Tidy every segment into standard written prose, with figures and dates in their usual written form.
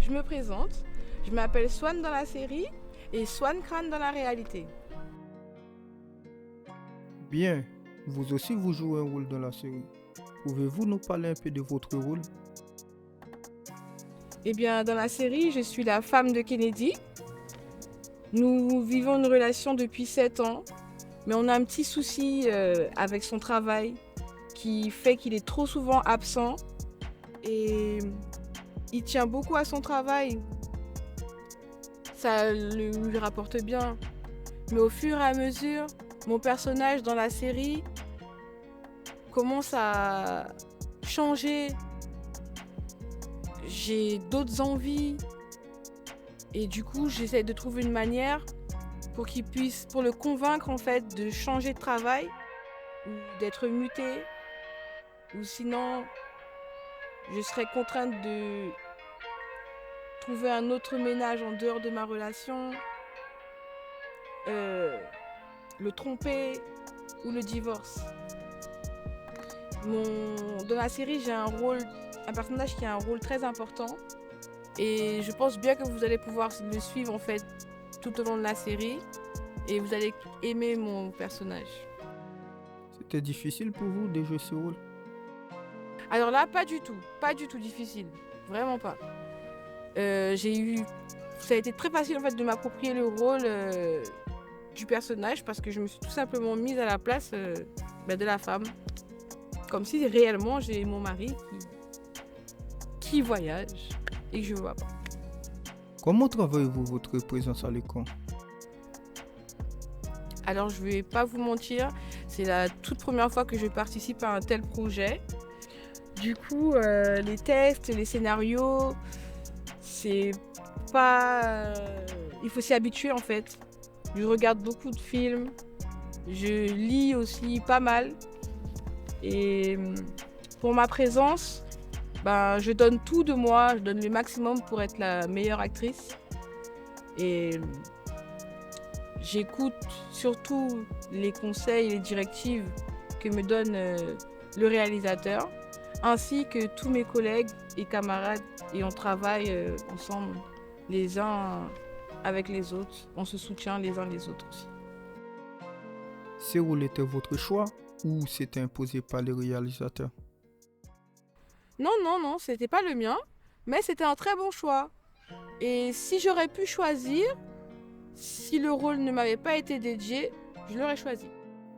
Je me présente, je m'appelle Swan dans la série et Swan Crane dans la réalité. Bien, vous aussi vous jouez un rôle dans la série. Pouvez-vous nous parler un peu de votre rôle? Eh bien, dans la série, je suis la femme de Kennedy. Nous vivons une relation depuis 7 ans, mais on a un petit souci avec son travail qui fait qu'il est trop souvent absent et il tient beaucoup à son travail. Ça lui rapporte bien. Mais au fur et à mesure, mon personnage dans la série commence à changer. J'ai d'autres envies et du coup, j'essaie de trouver une manière pour le convaincre en fait de changer de travail ou d'être muté, ou sinon je serais contrainte de trouver un autre ménage en dehors de ma relation, le tromper ou le divorce. Dans la série, j'ai un personnage qui a un rôle très important et je pense bien que vous allez pouvoir le suivre en fait tout au long de la série et vous allez aimer mon personnage. C'était difficile pour vous de jouer ce rôle? Alors là, pas du tout difficile, vraiment pas. Ça a été très facile en fait de m'approprier le rôle du personnage parce que je me suis tout simplement mise à la place de la femme. Comme si réellement j'ai mon mari qui voyage et que je ne vois pas. Comment travaillez-vous votre présence à l'écran? Alors je ne vais pas vous mentir, c'est la toute première fois que je participe à un tel projet. Du coup, les textes, les scénarios, c'est pas... il faut s'y habituer en fait. Je regarde beaucoup de films, je lis aussi pas mal. Et pour ma présence, je donne tout de moi, je donne le maximum pour être la meilleure actrice. Et j'écoute surtout les conseils et les directives que me donne le réalisateur, ainsi que tous mes collègues et camarades. Et on travaille ensemble, les uns avec les autres. On se soutient les uns les autres aussi. Ce rôle était votre choix ou c'était imposé par le réalisateur? Non, c'était pas le mien, mais c'était un très bon choix. Et si j'aurais pu choisir, si le rôle ne m'avait pas été dédié, je l'aurais choisi.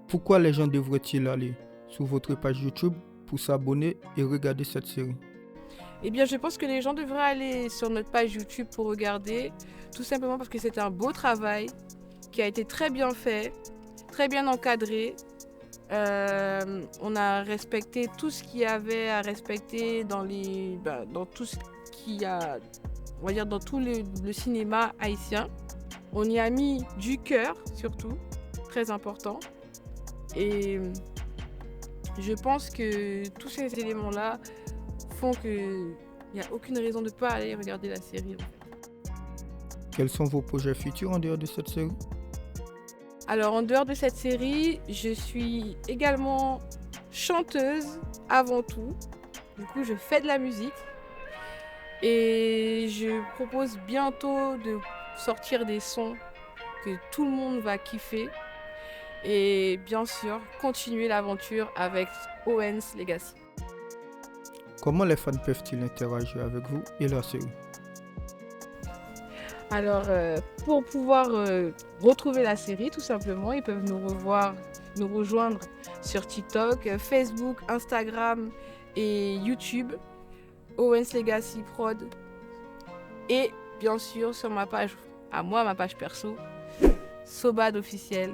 Pourquoi les gens devraient-ils aller sur votre page YouTube pour s'abonner et regarder cette série? Eh bien, je pense que les gens devraient aller sur notre page YouTube pour regarder, tout simplement parce que c'est un beau travail qui a été très bien fait, très bien encadré. On a respecté tout ce qu'il y avait à respecter dans tout ce qu'il y a, on va dire dans tout le cinéma haïtien. On y a mis du cœur surtout, très important. Et je pense que tous ces éléments-là font qu'il n'y a aucune raison de ne pas aller regarder la série. Quels sont vos projets futurs en dehors de cette série? Alors en dehors de cette série, je suis également chanteuse avant tout. Du coup, je fais de la musique et je propose bientôt de sortir des sons que tout le monde va kiffer et bien sûr continuer l'aventure avec Owens Legacy. Comment les fans peuvent-ils interagir avec vous et la série? Alors, pour pouvoir retrouver la série, tout simplement, ils peuvent nous rejoindre sur TikTok, Facebook, Instagram et YouTube, Owens Legacy Prod. Et bien sûr, sur ma page perso, Sobad officiel.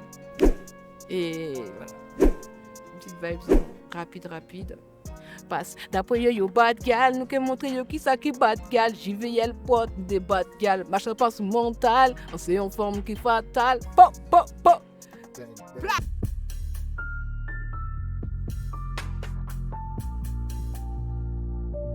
Et voilà, une petite vibes rapide. Passe. D'après yo bad gal, nous que montrer yo qui ça qui bad gal, j'y vais yel pote des bad gal, machin passe mental, on c'est en forme qui fatale. Po. Black.